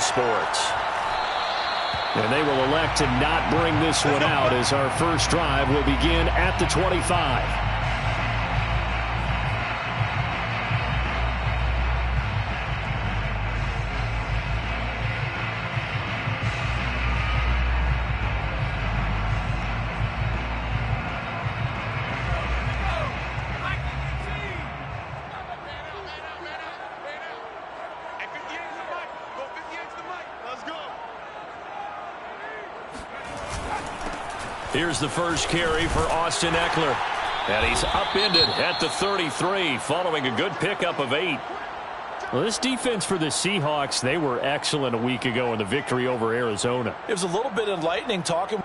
Sports. And they will elect to not bring this one out as our first drive will begin at the 25. Here's the first carry for Austin Ekeler. And he's upended at the 33 following a good pickup of 8. Well, this defense for the Seahawks, they were excellent a week ago in the victory over Arizona. It was a little bit enlightening talking.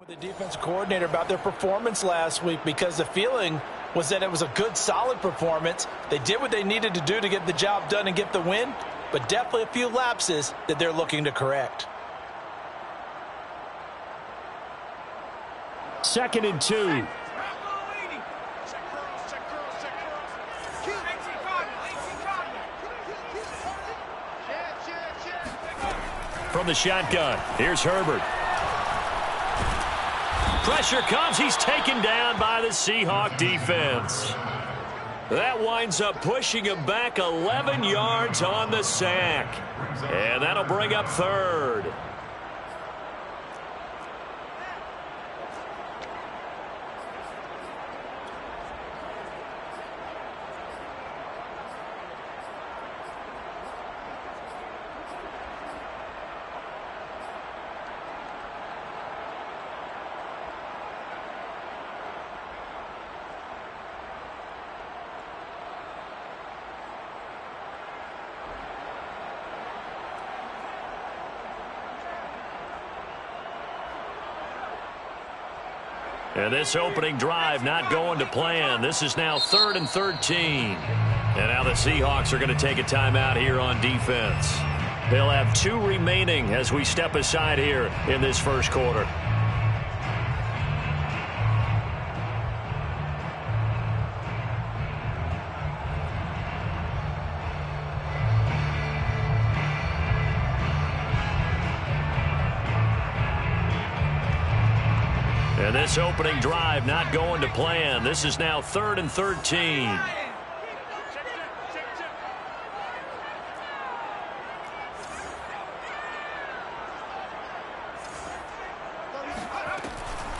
The defense coordinator about their performance last week, because the feeling was that it was a good, solid performance. They did what they needed to do to get the job done and get the win, but definitely a few lapses that they're looking to correct. 2nd and 2. From the shotgun, here's Herbert. Pressure comes. He's taken down by the Seahawk defense. That winds up pushing him back 11 yards on the sack. And that'll bring up 3rd. And this opening drive not going to plan. This is now 3rd and 13. And now the Seahawks are going to take a timeout here on defense. They'll have 2 remaining as we step aside here in this first quarter. And this opening drive not going to plan. This is now 3rd and 13.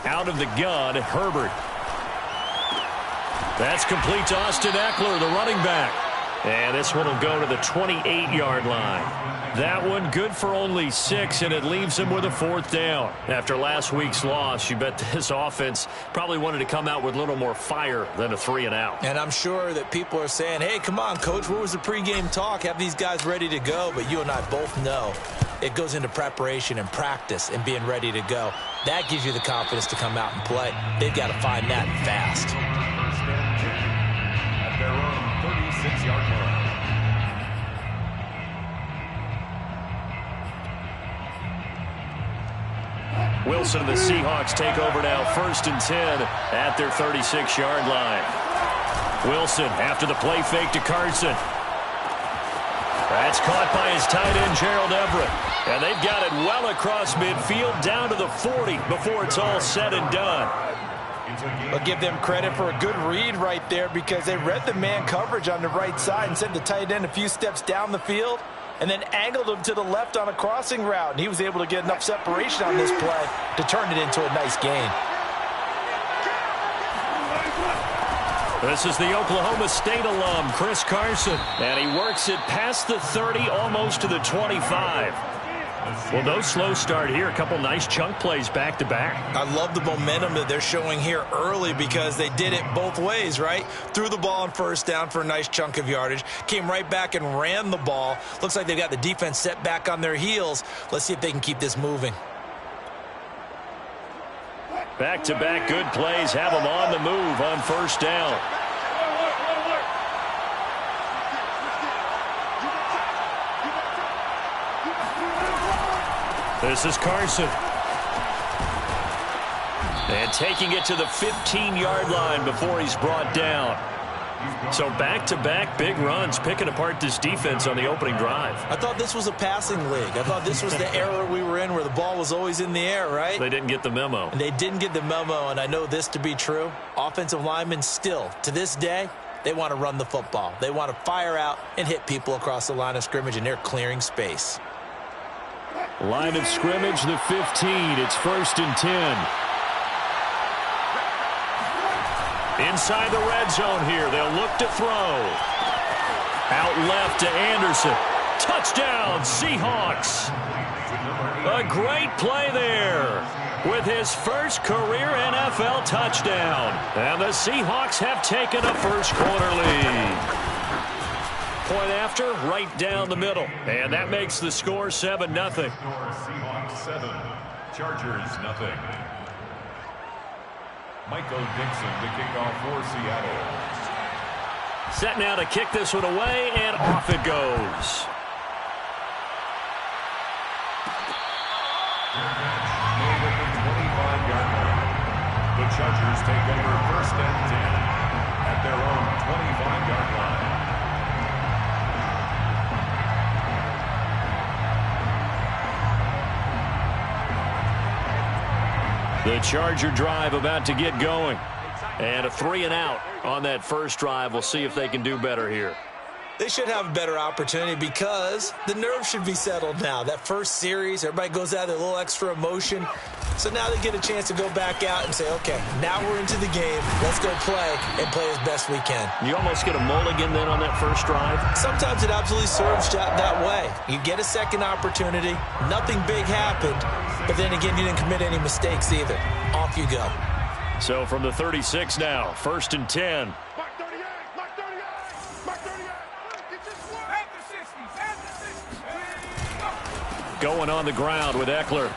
Out of the gun, Herbert. That's complete to Austin Ekeler, the running back. And this one will go to the 28-yard line. That one good for only 6, and it leaves him with a 4th down. After last week's loss, you bet this offense probably wanted to come out with a little more fire than a 3-and-out. And I'm sure that people are saying, hey, come on, Coach, where was the pregame talk? Have these guys ready to go? But you and I both know it goes into preparation and practice and being ready to go. That gives you the confidence to come out and play. They've got to find that fast. At their own 36-yard line. Wilson and the Seahawks take over now, 1st and 10 at their 36-yard line. Wilson after the play fake to Carson. That's caught by his tight end, Gerald Everett. And they've got it well across midfield down to the 40 before it's all said and done. I'll give them credit for a good read right there, because they read the man coverage on the right side and sent the tight end a few steps down the field and then angled him to the left on a crossing route. And he was able to get enough separation on this play to turn it into a nice gain. This is the Oklahoma State alum, Chris Carson. And he works it past the 30, almost to the 25. Well, no slow start here. A couple nice chunk plays back-to-back. I love the momentum that they're showing here early because they did it both ways, right? Threw the ball on first down for a nice chunk of yardage. Came right back and ran the ball. Looks like they've got the defense set back on their heels. Let's see if they can keep this moving. Back-to-back good plays have them on the move on first down. This is Carson. And taking it to the 15-yard line before he's brought down. So back-to-back big runs, picking apart this defense on the opening drive. I thought this was a passing league. I thought this was the era we were in where the ball was always in the air, right? They didn't get the memo. And they didn't get the memo, and I know this to be true. Offensive linemen still, to this day, they want to run the football. They want to fire out and hit people across the line of scrimmage, and they're clearing space. Line of scrimmage, the 15. It's 1st and 10. Inside the red zone here. They'll look to throw. Out left to Anderson. Touchdown, Seahawks. A great play there with his first career NFL touchdown. And the Seahawks have taken a first-quarter lead. Point after, right down the middle. And that makes the score 7-0. Seahawks 7, Chargers 0. Michael Dixon to kick off for Seattle. Set now to kick this one away, and off it goes. Over the 25-yard line. The Chargers take over 1st and 10 at their own 25-yard line. The Charger drive about to get going. And a 3-and-out on that first drive. We'll see if they can do better here. They should have a better opportunity because the nerves should be settled now. That first series, everybody goes out with a little extra emotion. So now they get a chance to go back out and say, okay, now we're into the game. Let's go play and play as best we can. You almost get a mulligan then on that first drive? Sometimes it absolutely serves that way. You get a second opportunity. Nothing big happened. But then again, you didn't commit any mistakes either. Off you go. So from the 36 now, 1st and 10. Going on the ground with Eckler.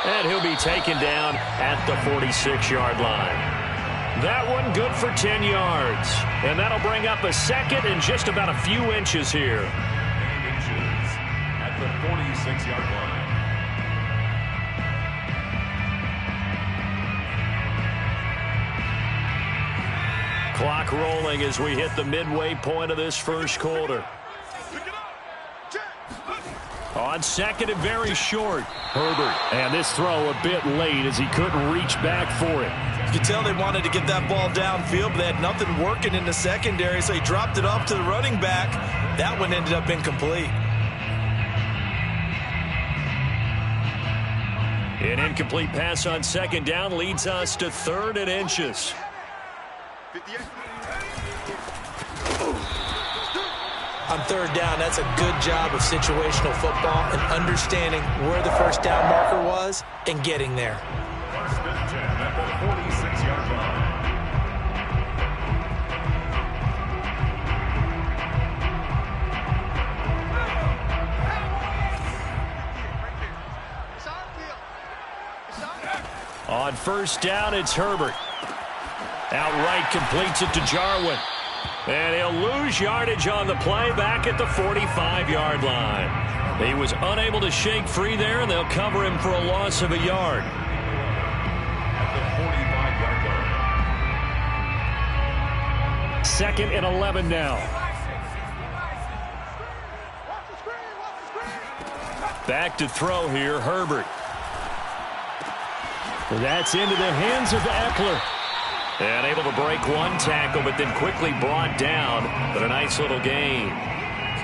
And he'll be taken down at the 46-yard line. That one good for 10 yards. And that'll bring up a second and just about a few inches here. 8 inches at the 46-yard line. Clock rolling as we hit the midway point of this first quarter. On second and very short, Herbert. And this throw a bit late as he couldn't reach back for it. You could tell they wanted to get that ball downfield, but they had nothing working in the secondary, so he dropped it off to the running back. That one ended up incomplete. An incomplete pass on second down leads us to 3rd and inches. On 3rd down, that's a good job of situational football and understanding where the first down marker was and getting there. 1st and 10 at the 46-yard line. On first down, it's Herbert. Outright completes it to Jarwin. And he'll lose yardage on the play back at the 45-yard line. He was unable to shake free there, and they'll cover him for a loss of a yard. At the 45-yard line. 2nd and 11 now. Back to throw here, Herbert. That's into the hands of Eckler. And able to break one tackle, but then quickly brought down. But a nice little gain.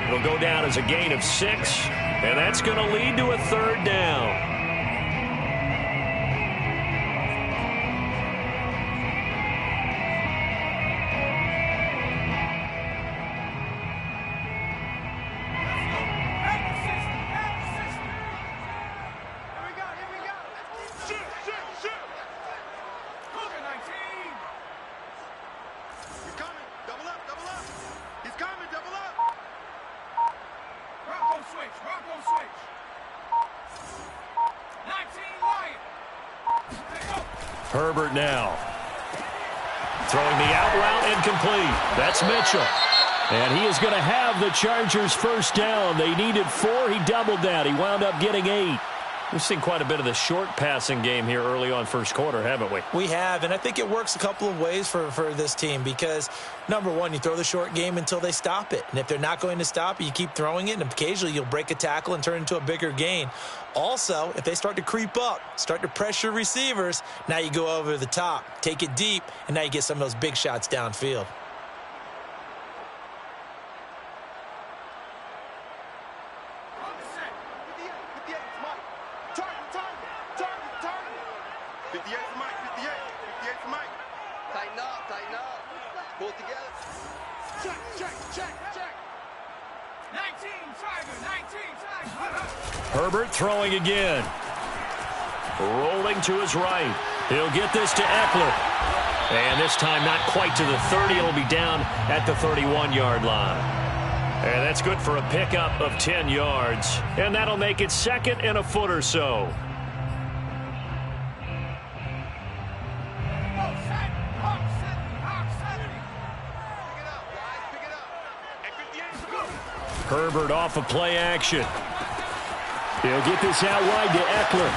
It'll go down as a gain of 6, and that's going to lead to a 3rd down. Herbert now. Throwing the out route incomplete. That's Mitchell. And he is going to have the Chargers' 1st down. They needed 4. He doubled that. He wound up getting 8. We've seen quite a bit of the short passing game here early on first quarter, haven't we? We have, and I think it works a couple of ways for this team because, number one, you throw the short game until they stop it. And if they're not going to stop it, you keep throwing it, and occasionally you'll break a tackle and turn it into a bigger gain. Also, if they start to creep up, start to pressure receivers, now you go over the top, take it deep, and now you get some of those big shots downfield. Herbert throwing again. Rolling to his right. He'll get this to Eckler. And this time not quite to the 30. It'll be down at the 31-yard line. And that's good for a pickup of 10 yards. And that'll make it 2nd and a foot or so. Herbert off of play action. He'll get this out wide to Eckler.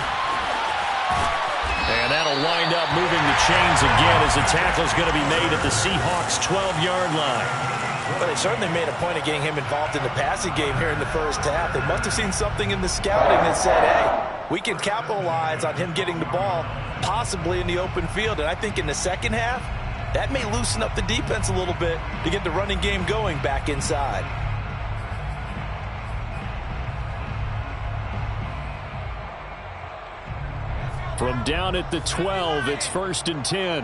And that'll wind up moving the chains again as the tackle's going to be made at the Seahawks' 12-yard line. Well, they certainly made a point of getting him involved in the passing game here in the first half. They must have seen something in the scouting that said, hey, we can capitalize on him getting the ball possibly in the open field. And I think in the second half, that may loosen up the defense a little bit to get the running game going back inside. From down at the 12, it's 1st and 10.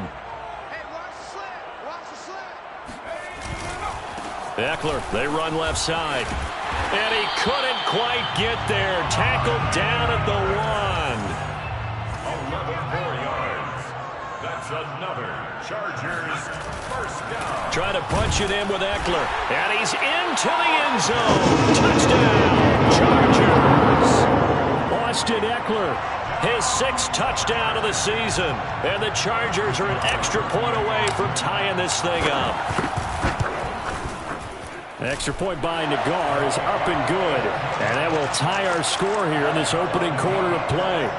Eckler, they run left side. And he couldn't quite get there. Tackled down at the 11 more yards. That's another Chargers 1st down. 1. Try to punch it in with Eckler. And he's into the end zone. Touchdown, Chargers. Austin Eckler. His 6th touchdown of the season. And the Chargers are an extra point away from tying this thing up. An extra point by Nagar is up and good. And that will tie our score here in this opening quarter of play.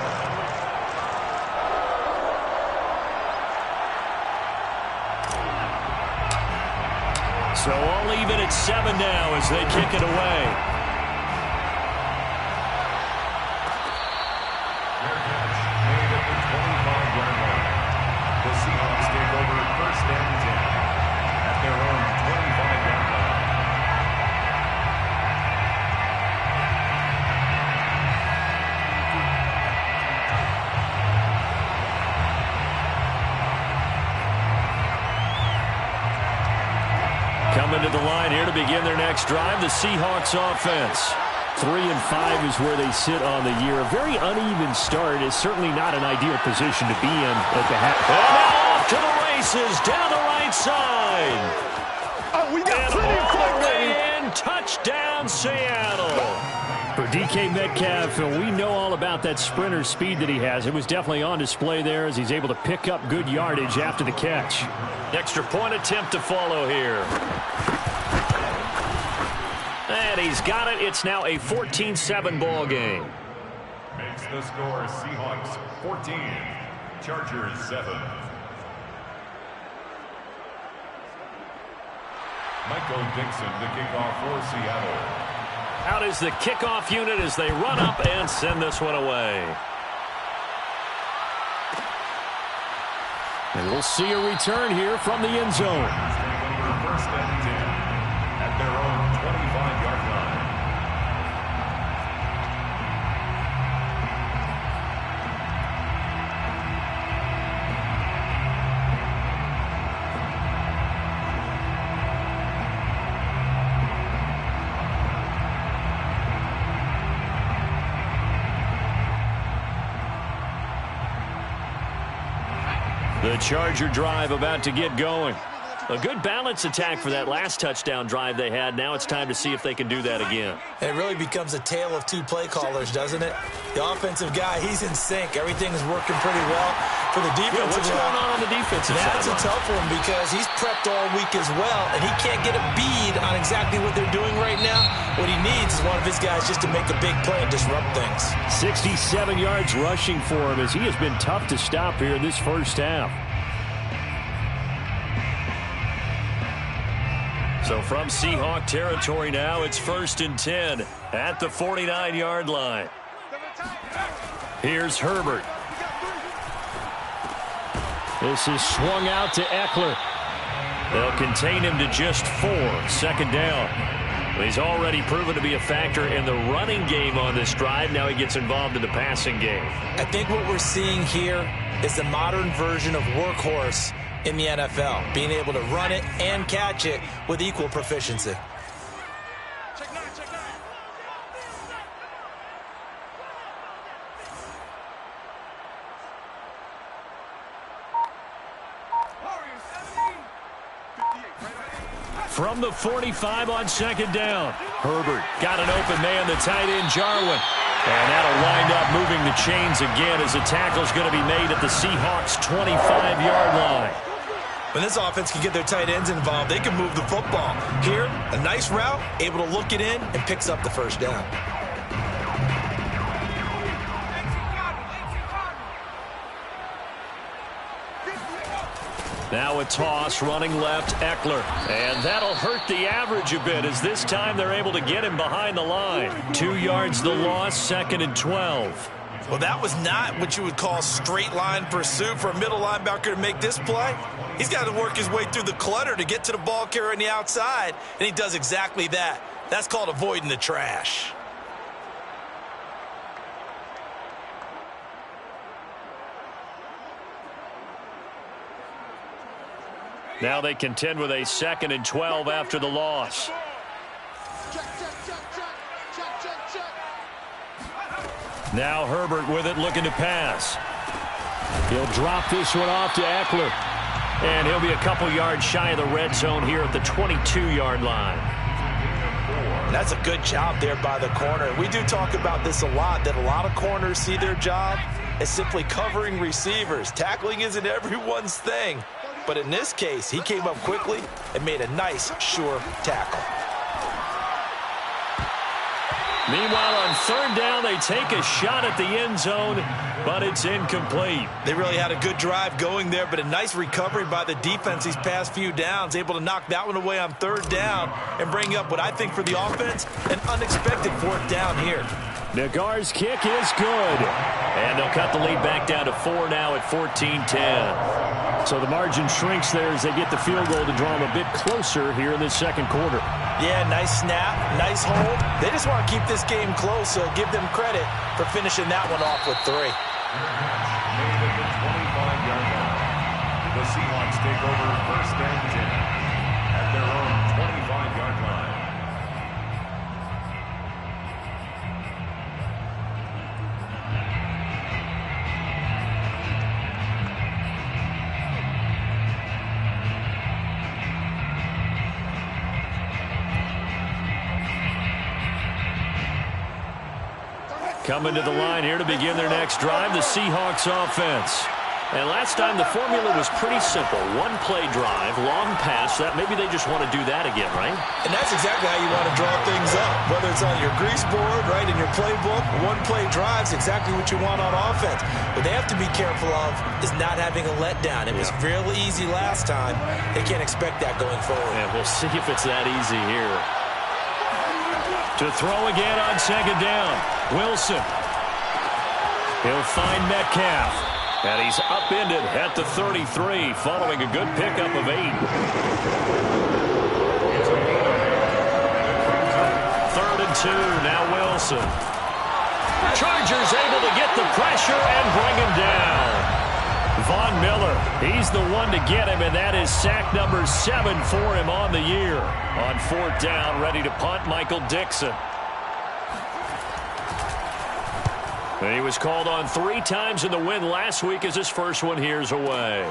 So all even at 7 now as they kick it away. Coming to the line here to begin their next drive, the Seahawks offense. 3 and 5 is where they sit on the year. A very uneven start is certainly not an ideal position to be in at the half. And now off to the races down the right side. Oh, we got and plenty of all the way clock. in, touchdown Seattle. For DK Metcalf, and we know all about that sprinter speed that he has. It was definitely on display there as he's able to pick up good yardage after the catch. Extra point attempt to follow here. And he's got it. It's now a 14-7 ball game. Makes the score Seahawks 14, Chargers 7. Michael Dixon to kick off for Seattle. Out is the kickoff unit as they run up and send this one away. And we'll see a return here from the end zone. First and 10 at their own 25-yard line. The Charger drive about to get going. A good balance attack for that last touchdown drive they had. Now it's time to see if they can do that again. It really becomes a tale of two play callers, doesn't it? The offensive guy, he's in sync. Everything is working pretty well. For the defensive what's going on the defensive side? That's a tough one because he's prepped all week as well, and he can't get a bead on exactly what they're doing right now. What he needs is one of his guys just to make a big play and disrupt things. 67 yards rushing for him as he has been tough to stop here in this first half. So from Seahawk territory now, it's 1st and 10 at the 49-yard line. Here's Herbert. This is swung out to Eckler. They'll contain him to just 4. 2nd down. He's already proven to be a factor in the running game on this drive. Now he gets involved in the passing game. I think what we're seeing here is the modern version of workhorse in the NFL, being able to run it and catch it with equal proficiency. From the 45 on 2nd down. Herbert got an open man, the tight end Jarwin. And that'll wind up moving the chains again as the tackle's going to be made at the Seahawks' 25-yard line. When this offense can get their tight ends involved, they can move the football. Here, a nice route, able to look it in, and picks up the 1st down. Now a toss, running left, Eckler. And that'll hurt the average a bit as this time they're able to get him behind the line. 2 yards the loss, 2nd and 12. Well, that was not what you would call straight line pursuit for a middle linebacker to make this play. He's got to work his way through the clutter to get to the ball carrier on the outside, and he does exactly that. That's called avoiding the trash. Now they contend with a 2nd and 12 after the loss. Now Herbert with it, looking to pass. He'll drop this one off to Eckler. And he'll be a couple yards shy of the red zone here at the 22-yard line. That's a good job there by the corner. We do talk about this a lot, that a lot of corners see their job as simply covering receivers. Tackling isn't everyone's thing. But in this case, he came up quickly and made a nice, sure tackle. Meanwhile, on 3rd down, they take a shot at the end zone, but it's incomplete. They really had a good drive going there, but a nice recovery by the defense these past few downs, able to knock that one away on 3rd down and bring up what I think for the offense, an unexpected 4th down here. Nagar's kick is good. And they'll cut the lead back down to 4 now at 14-10. So the margin shrinks there as they get the field goal to draw them a bit closer here in this 2nd quarter. Yeah, nice snap, nice hold. They just want to keep this game close, so give them credit for finishing that one off with 3. Made at the 25-yard line. The Seahawks take over 1st and 10 at their own 25-yard line. Coming to the line here to begin their next drive, the Seahawks offense. And last time the formula was pretty simple. 1-play drive, long pass. That maybe they just want to do that again, right? And that's exactly how you want to draw things up. Whether it's on your grease board, right, in your playbook, 1-play drive's exactly what you want on offense. What they have to be careful of is not having a letdown. It was real easy last time. They can't expect that going forward. And we'll see if it's that easy here. To throw again on 2nd down. Wilson. He'll find Metcalf. And he's upended at the 33 following a good pickup of 8. 3rd and 2. Now Wilson. Chargers able to get the pressure and bring him down. Von Miller, he's the one to get him, and that is sack number 7 for him on the year. On 4th down, ready to punt, Michael Dixon. And he was called on 3 times in the win last week as his first one here's away.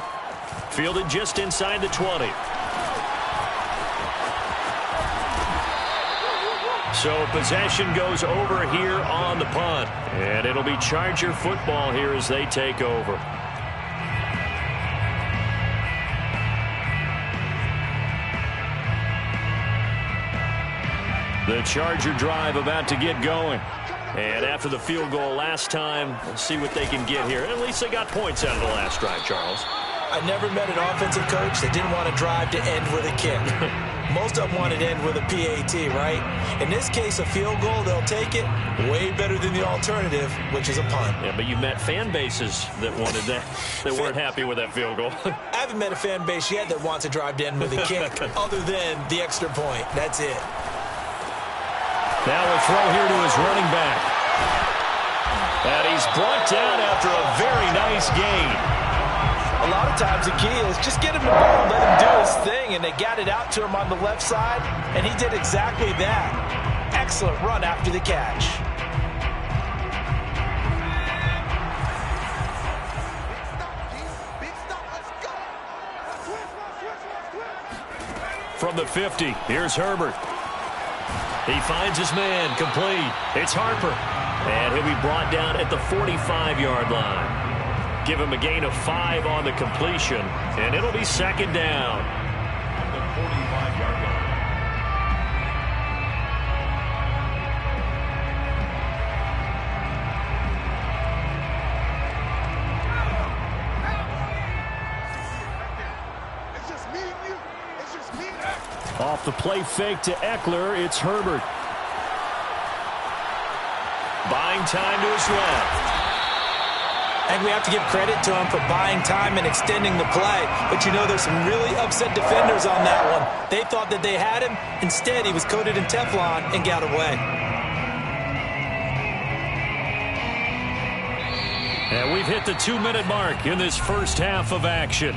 Fielded just inside the 20. So possession goes over here on the punt. And it'll be Charger football here as they take over. The Charger drive about to get going. And after the field goal last time, let's see what they can get here. At least they got points out of the last drive, Charles. I never met an offensive coach that didn't want to drive to end with a kick. Most of them wanted to end with a PAT, right? In this case, a field goal, they'll take it. Way better than the alternative, which is a punt. Yeah, but you met fan bases that wanted that, that weren't happy with that field goal. I haven't met a fan base yet that wants to drive to end with a kick other than the extra point. That's it. Now we'll throw here to his running back. And he's brought down after a very nice gain. A lot of times the key is just get him the ball and let him do his thing, and they got it out to him on the left side, and he did exactly that. Excellent run after the catch. From the 50, here's Herbert. He finds his man, complete. It's Harper. And he'll be brought down at the 45-yard line. Give him a gain of 5 on the completion, and it'll be second down. At the 45-yard line. Off the play fake to Eckler, it's Herbert. Buying time to his left. I think we have to give credit to him for buying time and extending the play. But, you know, there's some really upset defenders on that one. They thought that they had him. Instead, he was coated in Teflon and got away. And we've hit the 2-minute mark in this first half of action.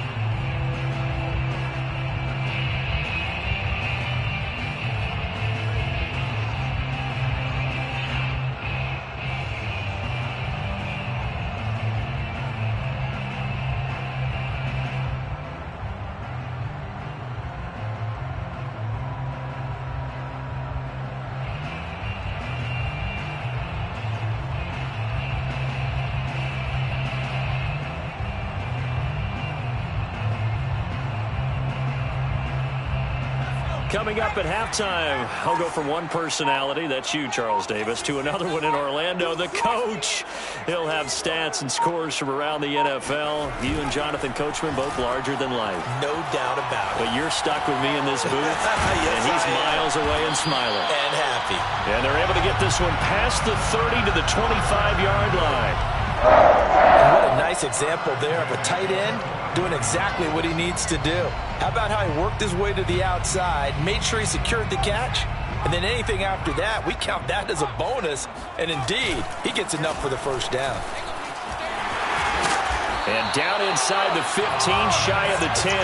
Coming up at halftime, I'll go from one personality, that's you, Charles Davis, to another one in Orlando, the coach. He'll have stats and scores from around the NFL. You and Jonathan Coachman, both larger than life. No doubt about it. But you're stuck with me in this booth, yes, and he's miles away and smiling. And happy. And they're able to get this one past the 30 to the 25-yard line. And what a nice example there of a tight end doing exactly what he needs to do. How about how he worked his way to the outside, made sure he secured the catch, and then anything after that, we count that as a bonus. And indeed, he gets enough for the first down. And down inside the 15, shy of the 10.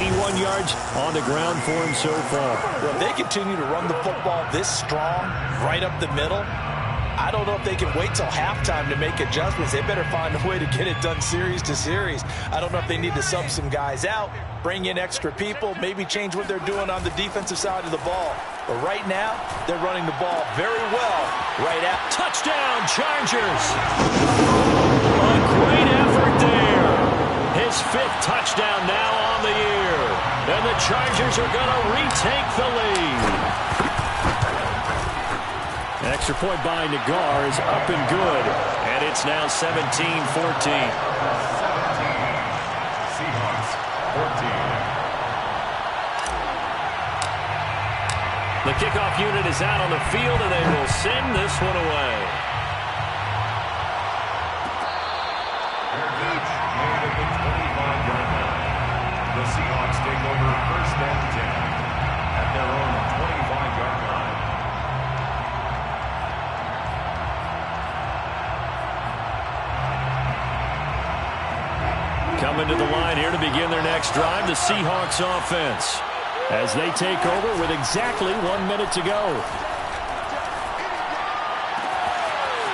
81 yards on the ground for him so far. Well, if they continue to run the football this strong, right up the middle, I don't know if they can wait till halftime to make adjustments. They better find a way to get it done series to series. I don't know if they need to sub some guys out, bring in extra people, maybe change what they're doing on the defensive side of the ball. But right now, they're running the ball very well right at. Touchdown, Chargers! A great effort there. His 5th touchdown now on the year. And the Chargers are going to retake the lead. Extra point by Nagar is up and good. And it's now 17-14. 17. Seahawks, 14. The kickoff unit is out on the field, and they will send this one away. Each made at the 25-yard line. The Seahawks take over first and 10 at their own 25-yard line. Coming to the line here to begin their next drive, the Seahawks offense, as they take over with exactly 1 minute to go.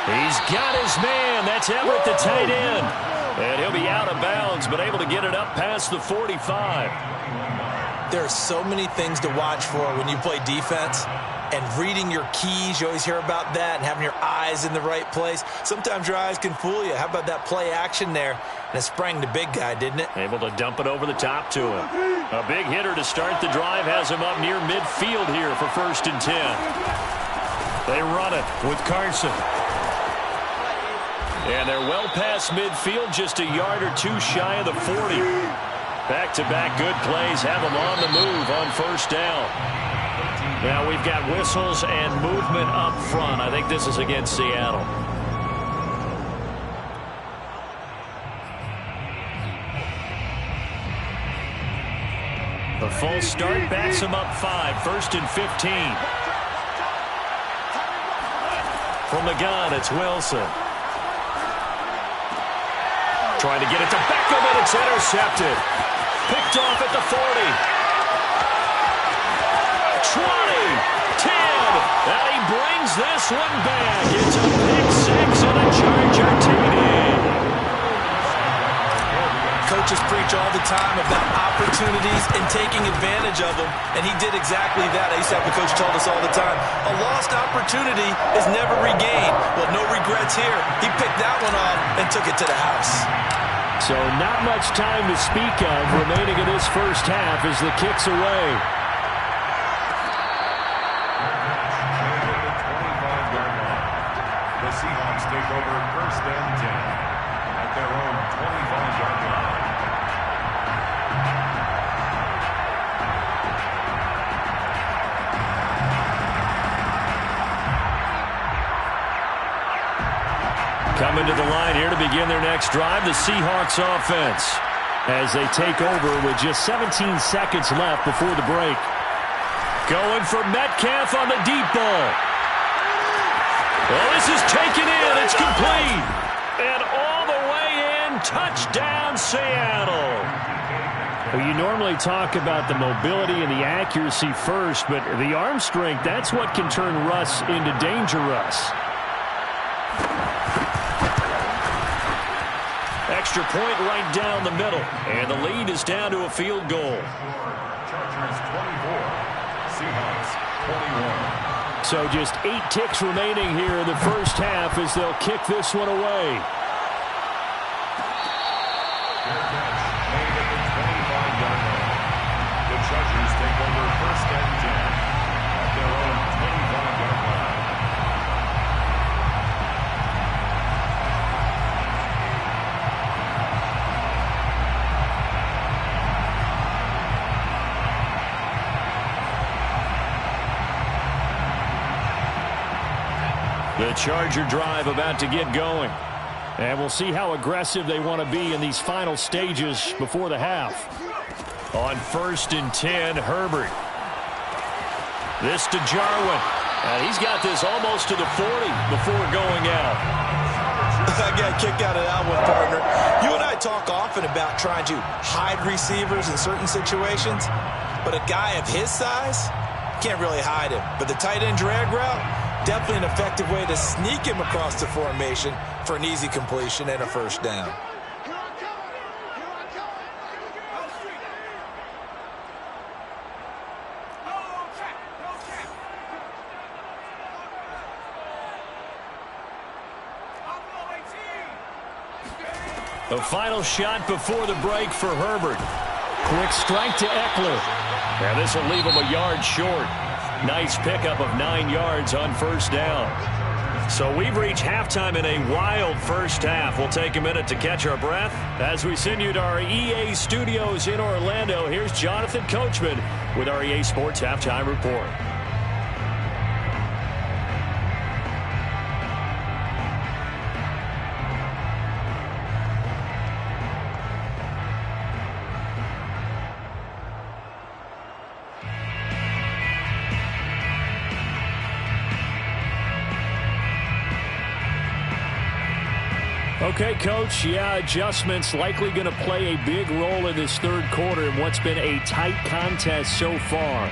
He's got his man. That's Everett, the tight end. And he'll be out of bounds, but able to get it up past the 45. There are so many things to watch for when you play defense. And reading your keys, you always hear about that, and having your eyes in the right place. Sometimes your eyes can fool you. How about that play action there? And it sprang the big guy, didn't it? Able to dump it over the top to him. A big hitter to start the drive has him up near midfield here for 1st and 10. They run it with Carson. And they're well past midfield, just a yard or two shy of the 40. Back-to-back good plays have them on the move on 1st down. Now we've got whistles and movement up front. I think this is against Seattle. The full start backs them up 5, 1st and 15. From the gun, it's Wilson. Trying to get it to Beckham, and it's intercepted. Picked off at the 40. 20, 10, and he brings this one back. It's a pick 6 and a Charger TD. Coaches preach all the time about opportunities and taking advantage of them, and he did exactly that. I used to have a coach told us all the time, a lost opportunity is never regained. Well, no regrets here. He picked that one off and took it to the house. So not much time to speak of remaining in this first half as the kick's away. The Seahawks take over 1st and 10 at their own 25-yard line. Coming to the line here to begin their next drive, the Seahawks offense, as they take over with just 17 seconds left before the break. Going for Metcalf on the deep ball. Well, this is taken in. It's complete. And all the way in, touchdown Seattle. Well, you normally talk about the mobility and the accuracy first, but the arm strength, that's what can turn Russ into Danger Russ. Extra point right down the middle, and the lead is down to a field goal. Chargers 24, Seahawks 21. So just 8 ticks remaining here in the first half as they'll kick this one away. Fair catch made at the 25-yard line. The Chargers take over 1st and 10 at their own 25-yard line. The Charger drive about to get going. And we'll see how aggressive they want to be in these final stages before the half. On 1st and 10, Herbert. This to Jarwin. And he's got this almost to the 40 before going out. I got a kick out of that one, partner. You and I talk often about trying to hide receivers in certain situations, but a guy of his size, can't really hide him. But the tight end drag route, definitely an effective way to sneak him across the formation for an easy completion and a 1st down. The final shot before the break for Herbert. Quick strike to Eckler. And this will leave him a yard short. Nice pickup of 9 yards on 1st down. So we've reached halftime in a wild first half. We'll take a minute to catch our breath as we send you to our EA studios in Orlando. Here's Jonathan Coachman with our EA Sports Halftime Report. Okay, Coach, yeah, adjustments likely going to play a big role in this 3rd quarter in what's been a tight contest so far.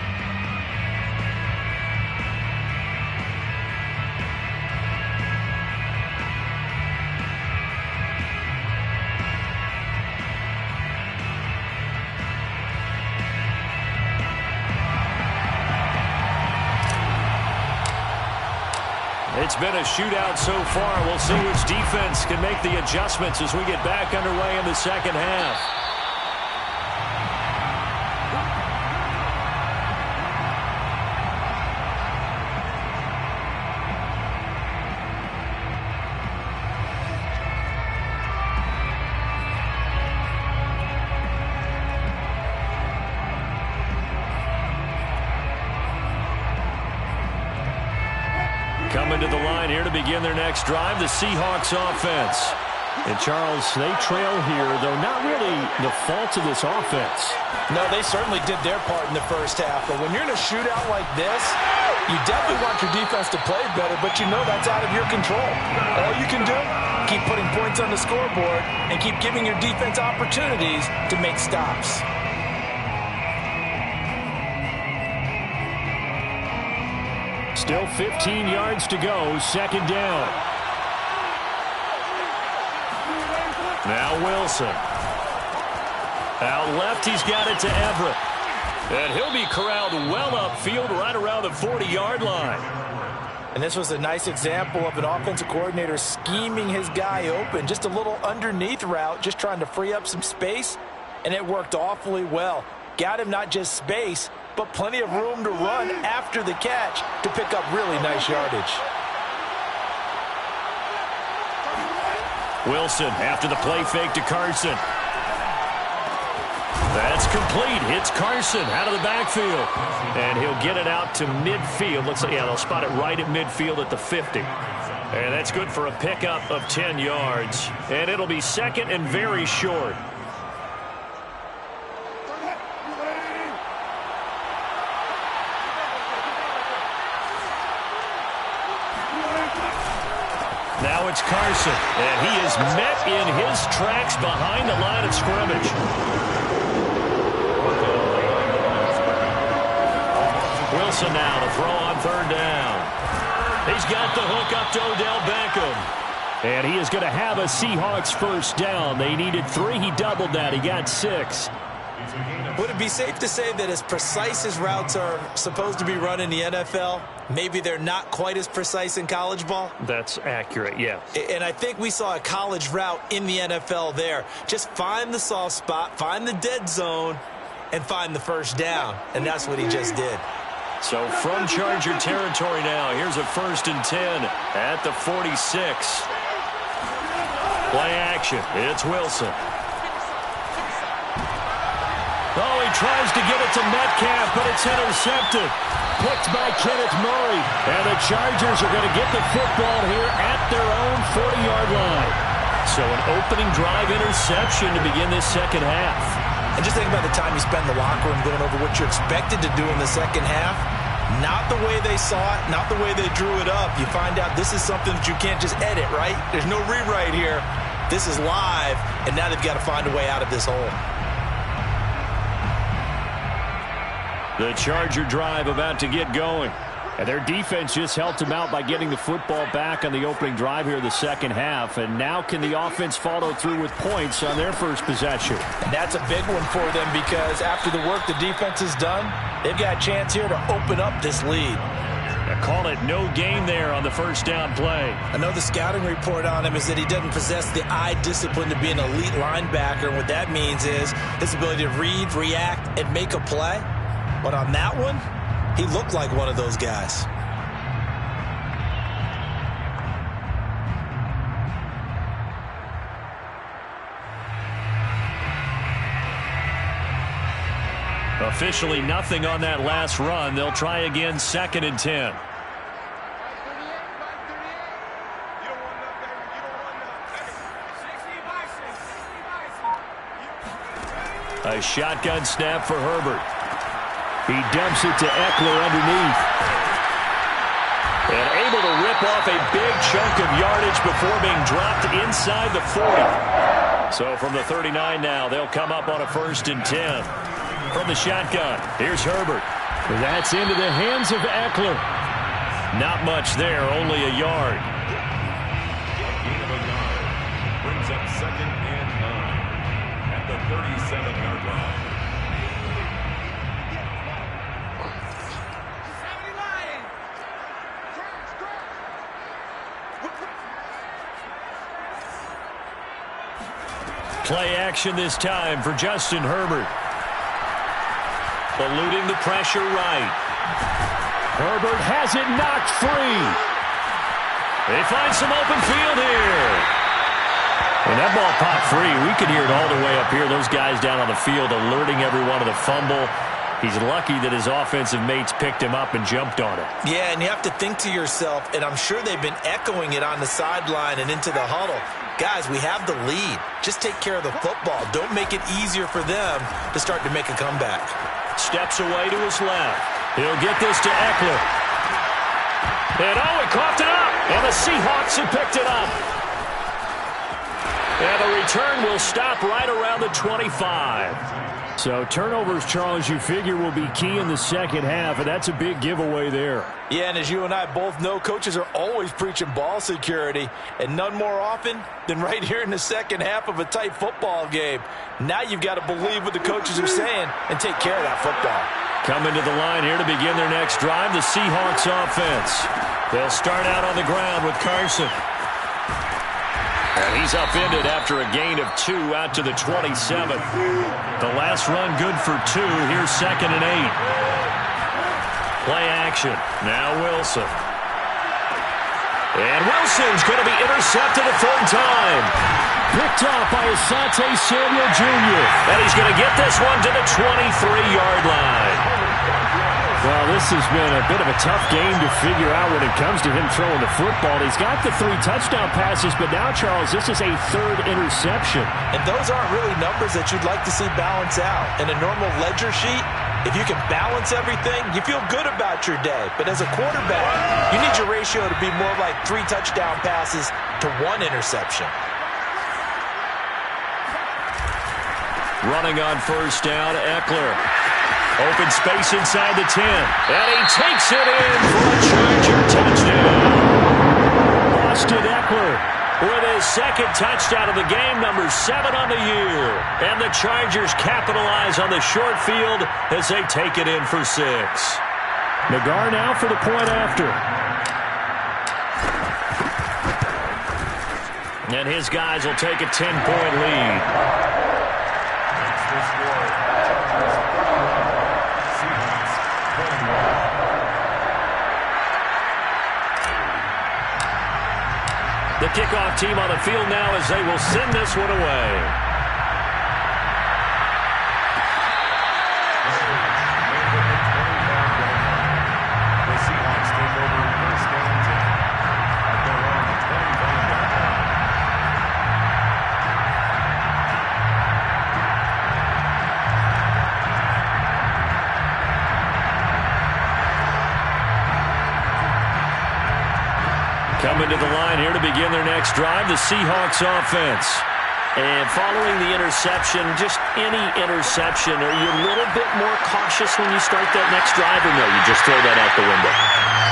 It's been a shootout so far. We'll see which defense can make the adjustments as we get back underway in the second half. Coming to the line here to begin their next drive, the Seahawks offense. And, Charles, they trail here, though not really the fault of this offense. No, they certainly did their part in the first half. But when you're in a shootout like this, you definitely want your defense to play better, but you know that's out of your control. All you can do, keep putting points on the scoreboard and keep giving your defense opportunities to make stops. Still 15 yards to go, second down. Now Wilson. Out left, he's got it to Everett. And he'll be corralled well upfield right around the 40-yard line. And this was a nice example of an offensive coordinator scheming his guy open. Just a little underneath route, just trying to free up some space, and it worked awfully well. Got him not just space, but plenty of room to run after the catch to pick up really nice yardage. Wilson after the play fake to Carson. That's complete. Hits Carson out of the backfield. And he'll get it out to midfield. Looks like, yeah, they'll spot it right at midfield at the 50. And that's good for a pickup of 10 yards. And it'll be second and very short. Now it's Carson, and he is met in his tracks behind the line of scrimmage. Wilson now to throw on third down. He's got the hook up to Odell Beckham. And he is going to have a Seahawks first down. They needed 3. He doubled that. He got 6. Would it be safe to say that as precise as routes are supposed to be run in the NFL, maybe they're not quite as precise in college ball? That's accurate, yeah. And I think we saw a college route in the NFL there. Just find the soft spot, find the dead zone, and find the first down. And that's what he just did. So from Charger territory now, here's a 1st and 10 at the 46. Play action. It's Wilson. Oh, he tries to get it to Metcalf, but it's intercepted. Picked by Kenneth Murray. And the Chargers are going to get the football here at their own 40-yard line. So an opening drive interception to begin this second half. And just think about the time you spend in the locker room going over what you're expected to do in the second half. Not the way they saw it, not the way they drew it up. You find out this is something that you can't just edit, right? There's no rewrite here. This is live, and now they've got to find a way out of this hole. The Charger drive about to get going. And their defense just helped them out by getting the football back on the opening drive here in the second half. And now can the offense follow through with points on their first possession? And that's a big one for them because after the work the defense has done, they've got a chance here to open up this lead. I call it no gain there on the first down play. I know the scouting report on him is that he doesn't possess the eye discipline to be an elite linebacker. And what that means is his ability to read, react, and make a play. But on that one, he looked like one of those guys. Officially nothing on that last run. They'll try again, 2nd and 10. A shotgun snap for Herbert. He dumps it to Eckler underneath. And able to rip off a big chunk of yardage before being dropped inside the 40. So from the 39 now, they'll come up on a 1st and 10. From the shotgun, here's Herbert. That's into the hands of Eckler. Not much there, only a yard. Gain of a yard brings up 2nd and 9 at the 37-yard line. Play action this time for Justin Herbert. Eluding the pressure right. Herbert has it knocked free. They find some open field here. When that ball popped free, we could hear it all the way up here. Those guys down on the field alerting everyone of the fumble. He's lucky that his offensive mates picked him up and jumped on it. Yeah, and you have to think to yourself, and I'm sure they've been echoing it on the sideline and into the huddle. Guys, we have the lead. Just take care of the football. Don't make it easier for them to start to make a comeback. Steps away to his left. He'll get this to Eckler. And he coughed it up. And the Seahawks have picked it up. And the return will stop right around the 25. So turnovers, Charles, you figure will be key in the second half, and that's a big giveaway there. Yeah, and as you and I both know, coaches are always preaching ball security, and none more often than right here in the second half of a tight football game. Now you've got to believe what the coaches are saying and take care of that football. Coming to the line here to begin their next drive, the Seahawks offense. They'll start out on the ground with Carson. And he's upended after a gain of 2 out to the 27. The last run good for 2. Here's 2nd and 8. Play action. Now Wilson. And Wilson's going to be intercepted a third time. Picked off by Asante Samuel Jr. And he's going to get this one to the 23-yard line. Well, this has been a bit of a tough game to figure out when it comes to him throwing the football. He's got the 3 touchdown passes, but now, Charles, this is a 3rd interception. And those aren't really numbers that you'd like to see balance out. In a normal ledger sheet, if you can balance everything, you feel good about your day. But as a quarterback, you need your ratio to be more like 3 touchdown passes to 1 interception. Running on first down, Eckler. Open space inside the 10. And he takes it in for a Charger touchdown. Austin Eckler with his 2nd touchdown of the game, number 7 on the year. And the Chargers capitalize on the short field as they take it in for 6. Nagar now for the point after. And his guys will take a 10-point lead. The kickoff team on the field now as they will send this one away. The Seahawks take over first down and 10 at their own 25-yard line. Coming to the line here to begin their next drive, the Seahawks offense. And following the interception, just any interception, are you a little bit more cautious when you start that next drive, or no, you just throw that out the window?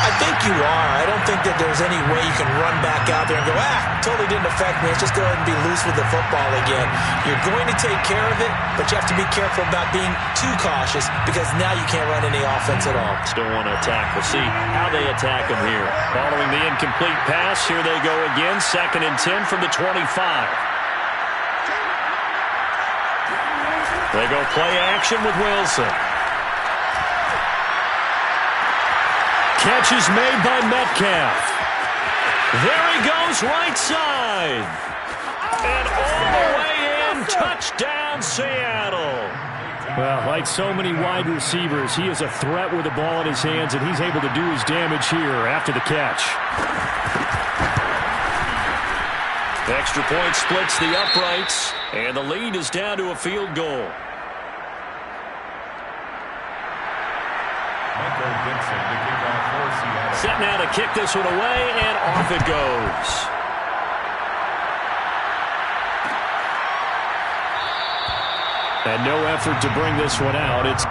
I think you are. I don't think that there's any way you can run back out there and go, totally didn't affect me. Let's just go ahead and be loose with the football again. You're going to take care of it, but you have to be careful about being too cautious because now you can't run any offense at all. Still want to attack. We'll see how they attack him here. Following the incomplete pass, here they go again. 2nd and 10 from the 25. They go play action with Wilson. Catch is made by Metcalf. There he goes, right side. And all the way in, touchdown Seattle. Well, like so many wide receivers, he is a threat with the ball in his hands, and he's able to do his damage here after the catch. The extra point splits the uprights, and the lead is down to a field goal. Michael Vincent, the kickoff for Seattle. Set now to kick this one away, and off it goes. And no effort to bring this one out. It's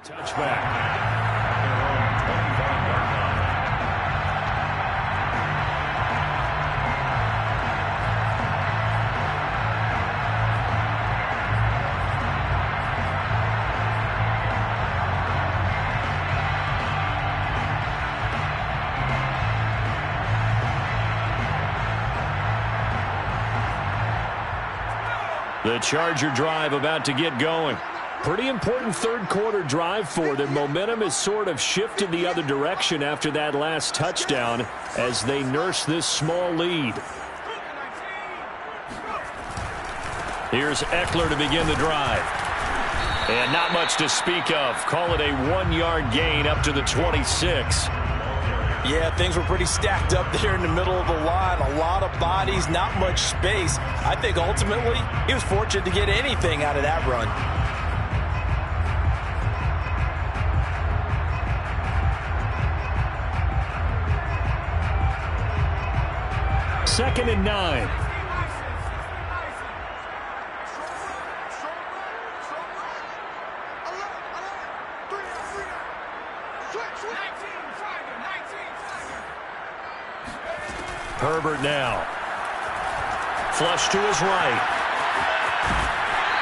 Touchback. At their own 25-yard line. The Charger drive about to get going. Pretty important third quarter drive for them. Momentum has sort of shifted the other direction after that last touchdown as they nurse this small lead. Here's Eckler to begin the drive. And not much to speak of. Call it a 1-yard gain up to the 26. Yeah, things were pretty stacked up there in the middle of the line. A lot of bodies, not much space. I think ultimately he was fortunate to get anything out of that run. Second and 9. Herbert now. Flush to his right.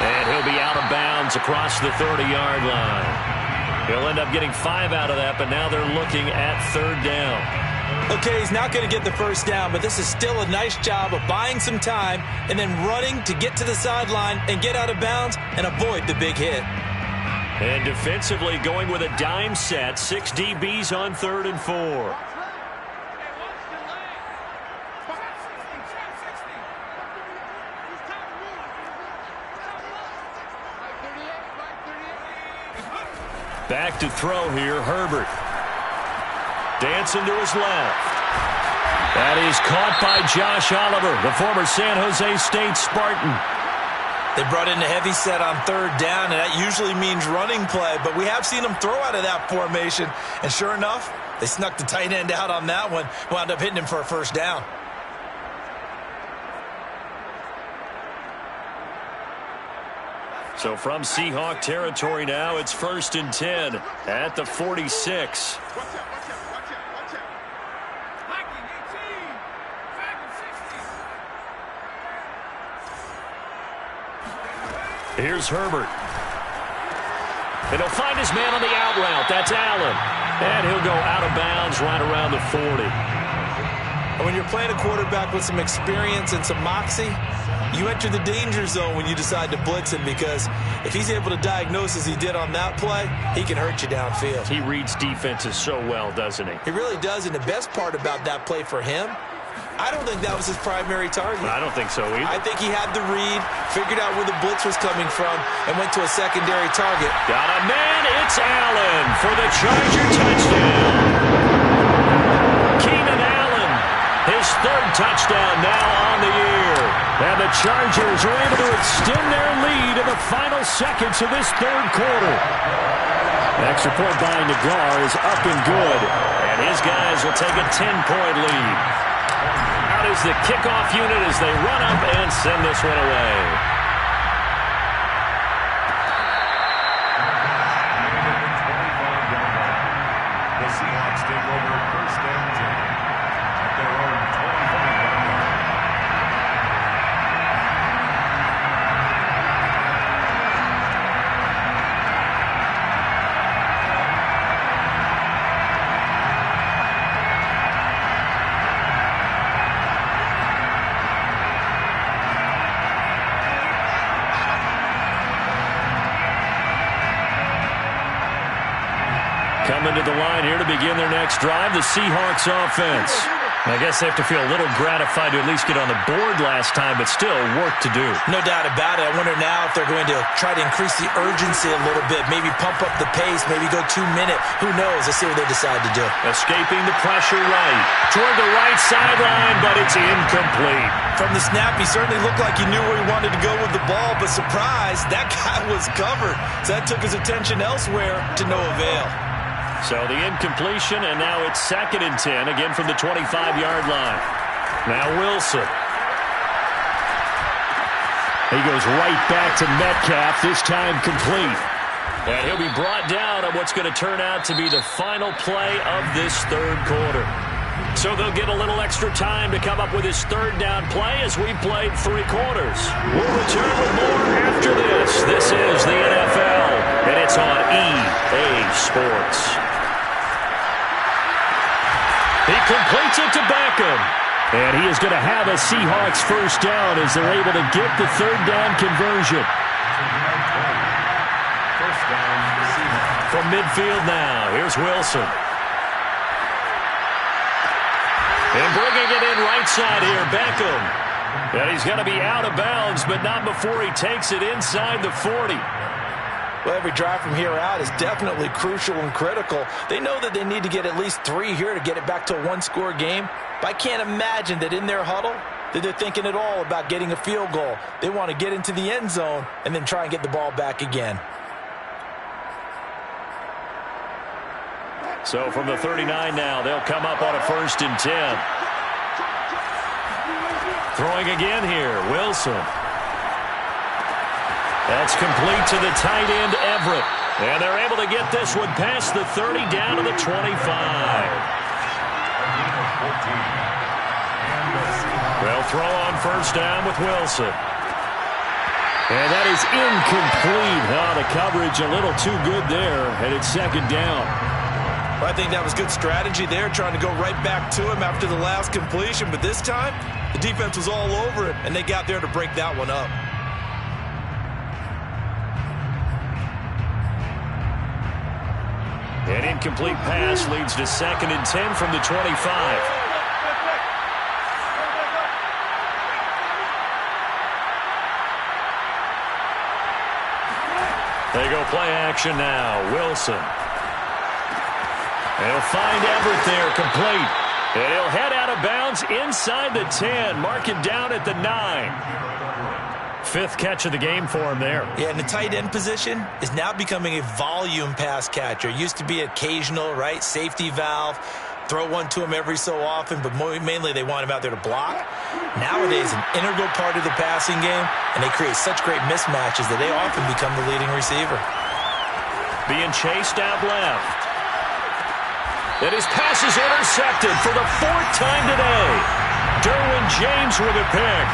And he'll be out of bounds across the 30-yard line. He'll end up getting 5 out of that, but now they're looking at third down. Okay, he's not going to get the first down, but this is still a nice job of buying some time and then running to get to the sideline and get out of bounds and avoid the big hit. And defensively going with a dime set. 6 DBs on 3rd and 4. Back to throw here, Herbert. Dancing to his left. That is caught by Josh Oliver, the former San Jose State Spartan. They brought in a heavy set on third down, and that usually means running play, but we have seen them throw out of that formation, and sure enough, they snuck the tight end out on that one, wound up hitting him for a first down. So from Seahawk territory now, it's 1st and 10 at the 46. Here's Herbert. And he'll find his man on the out route. That's Allen. And he'll go out of bounds right around the 40. And when you're playing a quarterback with some experience and some moxie, you enter the danger zone when you decide to blitz him, because if he's able to diagnose as he did on that play, he can hurt you downfield. He reads defenses so well, doesn't he? He really does, and the best part about that play for him, I don't think that was his primary target. I don't think so either. I think he had the read, figured out where the blitz was coming from, and went to a secondary target. Got a man, it's Allen for the Charger touchdown. Keenan Allen, his 3rd touchdown now on the year. And the Chargers are able to extend their lead in the final seconds of this 3rd quarter. Extra point by Nagar is up and good. And his guys will take a 10-point lead. Out is the kickoff unit as they run up and send this one away. The Seahawks take over 1st and 10 at their own 25-yard line. Coming to the line here to begin their next drive, the Seahawks offense. I guess they have to feel a little gratified to at least get on the board last time, but still work to do. No doubt about it. I wonder now if they're going to try to increase the urgency a little bit, maybe pump up the pace, maybe go 2-minute. Who knows? Let's see what they decide to do. Escaping the pressure right. Toward the right sideline, but it's incomplete. From the snap, he certainly looked like he knew where he wanted to go with the ball, but surprise, that guy was covered. So that took his attention elsewhere to no avail. So the incompletion, and now it's 2nd and 10, again from the 25-yard line. Now Wilson. He goes right back to Metcalf, this time complete. And he'll be brought down on what's going to turn out to be the final play of this third quarter. So they'll get a little extra time to come up with his third down play as we played 3 quarters. We'll return with more after this. This is the NFL, and it's on EA Sports. He completes it to Beckham. And he is going to have a Seahawks first down as they're able to get the third down conversion. From midfield now, here's Wilson. And bringing it in right side here, Beckham. And he's going to be out of bounds, but not before he takes it inside the 40. Well, every drive from here out is definitely crucial and critical. They know that they need to get at least 3 here to get it back to a one-score game. But I can't imagine that in their huddle that they're thinking at all about getting a field goal. They want to get into the end zone and then try and get the ball back again. So from the 39 now, they'll come up on a 1st and 10. Throwing again here, Wilson. That's complete to the tight end, Everett. And they're able to get this one past the 30 down to the 25. They'll throw on 1st down with Wilson. And that is incomplete. Oh, the coverage a little too good there, and it's 2nd down. Well, I think that was good strategy there, trying to go right back to him after the last completion. But this time, the defense was all over him, and they got there to break that one up. An incomplete pass leads to 2nd and 10 from the 25. They go play action now. Wilson. They'll find Everett there, complete. And he'll head out of bounds inside the 10. Mark it down at the 9. 5th catch of the game for him there. Yeah, and the tight end position is now becoming a volume pass catcher. It used to be occasional, right? Safety valve. Throw one to him every so often, but mainly they want him out there to block. Nowadays, an integral part of the passing game, and they create such great mismatches that they often become the leading receiver. Being chased out left. And his pass is intercepted for the 4th time today. Derwin James with a pick.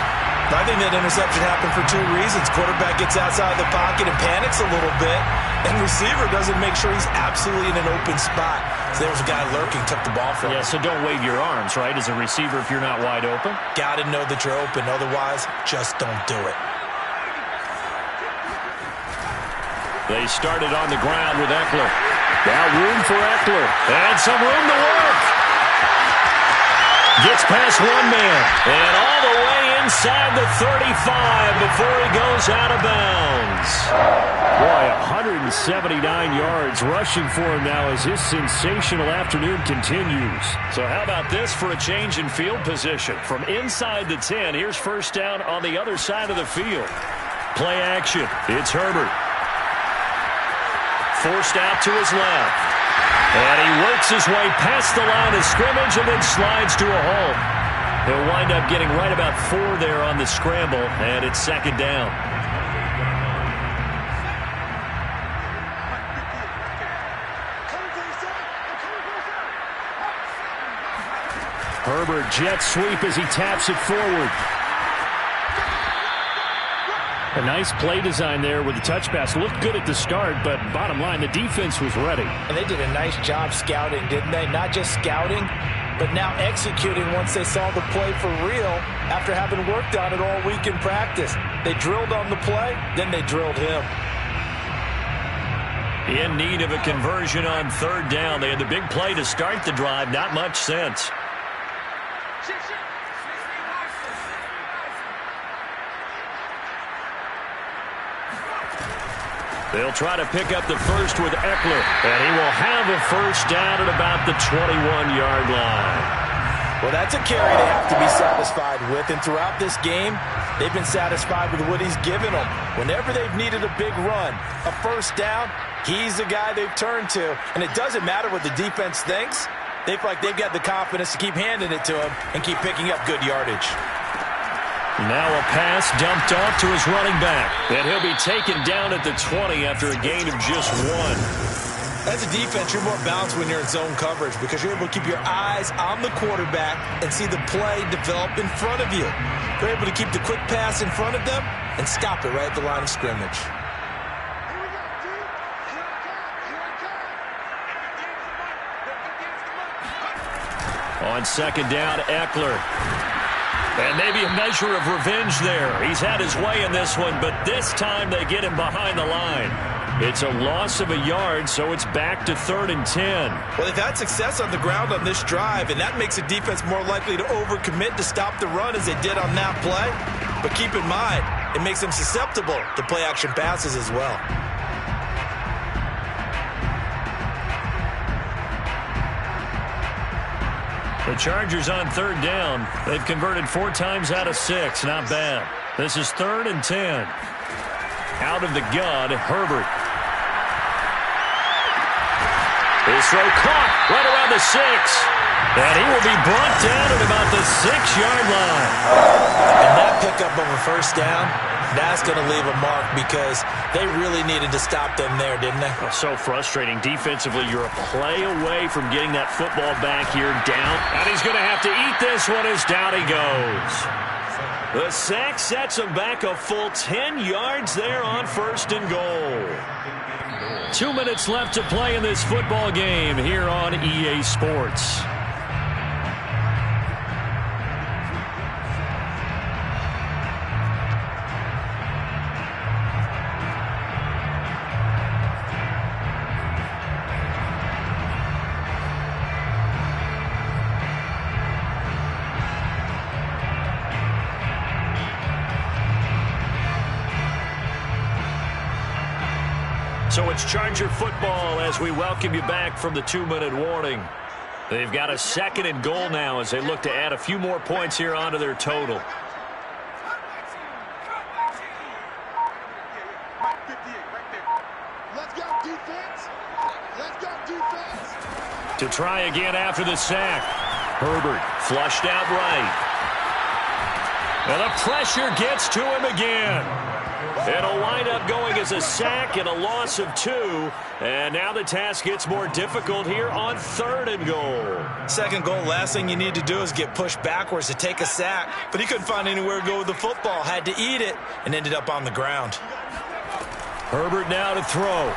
I think that interception happened for 2 reasons. Quarterback gets outside the pocket and panics a little bit, and receiver doesn't make sure he's absolutely in an open spot. So there was a guy lurking, took the ball from him. Yeah, so don't wave your arms, right, as a receiver if you're not wide open. Got to know that you're open. Otherwise, just don't do it. They started on the ground with Eckler. Now room for Eckler. And some room to work. Gets past one man. And all the way inside the 35 before he goes out of bounds. Boy, 179 yards rushing for him now as his sensational afternoon continues. So how about this for a change in field position? From inside the 10, here's 1st down on the other side of the field. Play action. It's Herbert. Forced out to his left. And he works his way past the line of scrimmage and then slides to a hole. He'll wind up getting right about 4 there on the scramble, and it's 2nd down. Herbert jet sweep as he taps it forward. A nice play design there with the touch pass. Looked good at the start, but bottom line, the defense was ready. And they did a nice job scouting, didn't they? Not just scouting, but now executing once they saw the play for real after having worked on it all week in practice. They drilled on the play, then they drilled him. In need of a conversion on 3rd down. They had the big play to start the drive. Not much sense. They'll try to pick up the first with Eckler, and he will have a 1st down at about the 21-yard line. Well, that's a carry they have to be satisfied with, and throughout this game, they've been satisfied with what he's given them. Whenever they've needed a big run, a 1st down, he's the guy they've turned to, and it doesn't matter what the defense thinks. They feel like they've got the confidence to keep handing it to him and keep picking up good yardage. Now a pass dumped off to his running back. And he'll be taken down at the 20 after a gain of just 1. As a defense, you're more balanced when you're in zone coverage because you're able to keep your eyes on the quarterback and see the play develop in front of you. You're able to keep the quick pass in front of them and stop it right at the line of scrimmage. On second down, Eckler. And maybe a measure of revenge there. He's had his way in this one, but this time they get him behind the line. It's a loss of a yard, so it's back to 3rd and 10. Well, they've had success on the ground on this drive, and that makes the defense more likely to overcommit to stop the run as they did on that play. But keep in mind, it makes them susceptible to play-action passes as well. The Chargers on 3rd down. They've converted 4 times out of 6. Not bad. This is 3rd and 10. Out of the gun, Herbert. His throw caught right around the 6. And he will be brought down at about the 6-yard line. And that pickup of a first down, that's going to leave a mark because they really needed to stop them there, didn't they? So frustrating. Defensively, you're a play away from getting that football back here down. And he's going to have to eat this one as down he goes. The sack sets him back a full 10 yards there on 1st and goal. 2 minutes left to play in this football game here on EA Sports. So it's Charger football as we welcome you back from the 2-minute warning. They've got a 2nd and goal now as they look to add a few more points here onto their total. Let's go defense. Let's go defense. To try again after the sack. Herbert flushed out right. And the pressure gets to him again. It'll wind up going as a sack and a loss of 2. And now the task gets more difficult here on 3rd and goal. 2nd goal, last thing you need to do is get pushed backwards to take a sack. But he couldn't find anywhere to go with the football. Had to eat it and ended up on the ground. Herbert now to throw.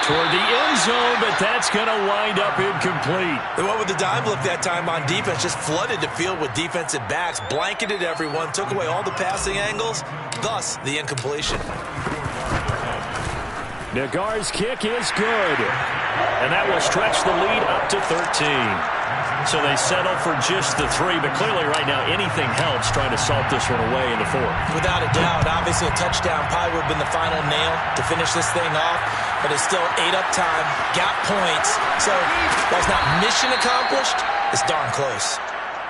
Toward the end zone, but that's going to wind up incomplete. They went with the dime look that time on defense, just flooded the field with defensive backs, blanketed everyone, took away all the passing angles, thus the incompletion. Nagar's kick is good, and that will stretch the lead up to 13. So they settle for just the 3, but clearly right now anything helps trying to salt this one away in the 4th. Without a doubt, obviously a touchdown probably would have been the final nail to finish this thing off, but it's still 8 up time, got points, so while it's not mission accomplished, it's darn close.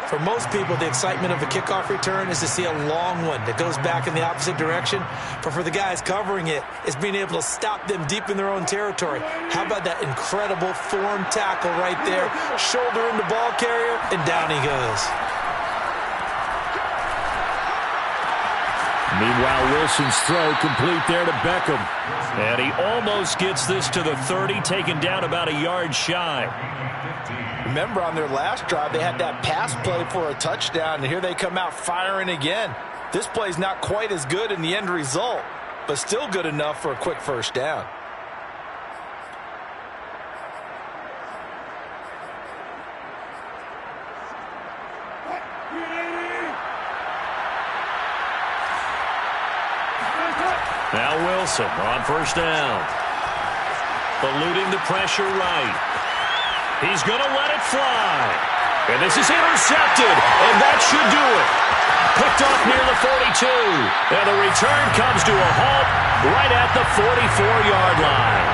For most people, the excitement of a kickoff return is to see a long one that goes back in the opposite direction. But for the guys covering it, it's being able to stop them deep in their own territory. How about that incredible form tackle right there? Shoulder into ball carrier, and down he goes. Meanwhile, Wilson's throw complete there to Beckham. And he almost gets this to the 30, taken down about a yard shy. Remember, on their last drive, they had that pass play for a touchdown, and here they come out firing again. This play's not quite as good in the end result, but still good enough for a quick first down. Now Wilson on 1st down. Eluding the pressure right. He's going to let it fly. And this is intercepted, and that should do it. Picked off near the 42. And the return comes to a halt right at the 44-yard line.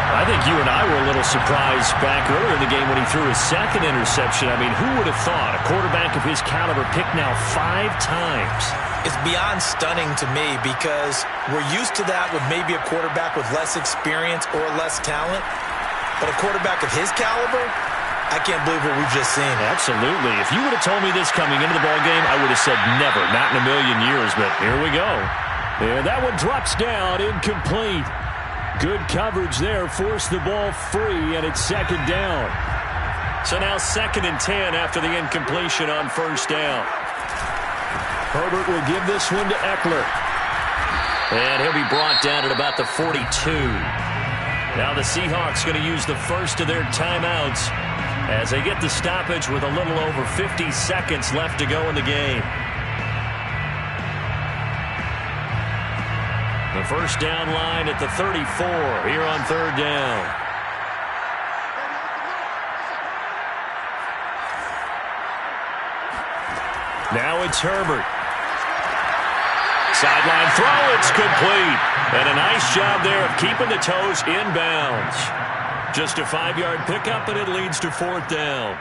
I think you and I were a little surprised back earlier in the game when he threw his 2nd interception. I mean, who would have thought a quarterback of his caliber picked now 5 times? It's beyond stunning to me because we're used to that with maybe a quarterback with less experience or less talent. But a quarterback of his caliber, I can't believe what we've just seen. Absolutely. If you would have told me this coming into the ball game, I would have said never, not in a million years, but here we go. And that one drops down, incomplete. Good coverage there, forced the ball free, and it's second down. So now 2nd and 10 after the incompletion on first down. Herbert will give this one to Eckler. And he'll be brought down at about the 42. Now the Seahawks going to use the first of their timeouts as they get the stoppage with a little over 50 seconds left to go in the game. The first down line at the 34 here on third down. Now it's Herbert. Sideline throw, it's complete. And a nice job there of keeping the toes inbounds. Just a 5-yard pickup, and it leads to fourth down.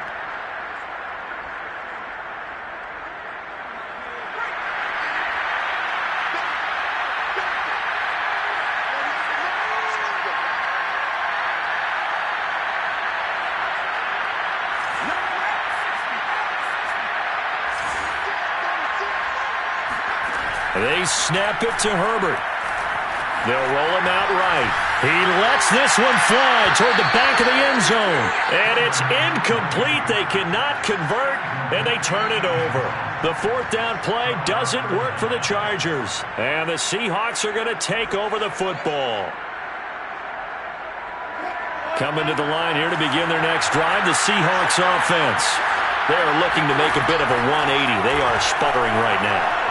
They snap it to Herbert. They'll roll him out right. He lets this one fly toward the back of the end zone. And it's incomplete. They cannot convert, and they turn it over. The fourth down play doesn't work for the Chargers. And the Seahawks are going to take over the football. Coming to the line here to begin their next drive, the Seahawks offense. They are looking to make a bit of a 180. They are sputtering right now.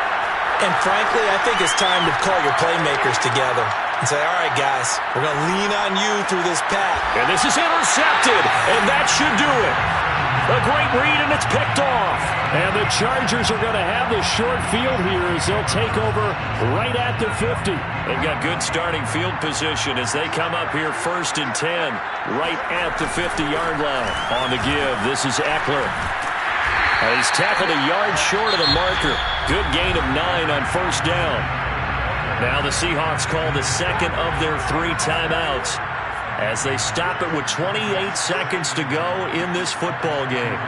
And frankly, I think it's time to call your playmakers together and say, all right, guys, we're going to lean on you through this pass. And this is intercepted, and that should do it. A great read, and it's picked off. And the Chargers are going to have the short field here as they'll take over right at the 50. They've got good starting field position as they come up here 1st and 10, right at the 50-yard line. On the give, this is Eckler. He's tackled a yard short of the marker. Good gain of 9 on first down. Now the Seahawks call the second of their 3 timeouts as they stop it with 28 seconds to go in this football game.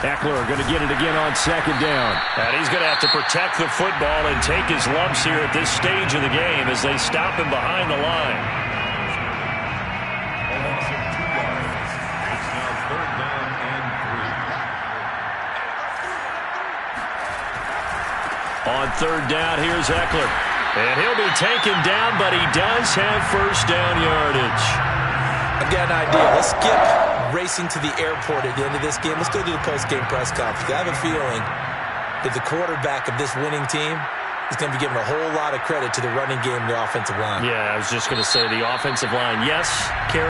Eckler going to get it again on second down. And he's going to have to protect the football and take his lumps here at this stage of the game as they stop him behind the line. On third down, here's Eckler. And he'll be taken down, but he does have first down yardage. I've got an idea. Let's skip racing to the airport at the end of this game. Let's go to the post-game press conference. I have a feeling that the quarterback of this winning team is going to be giving a whole lot of credit to the running game and the offensive line. Yeah, I was just going to say the offensive line, yes.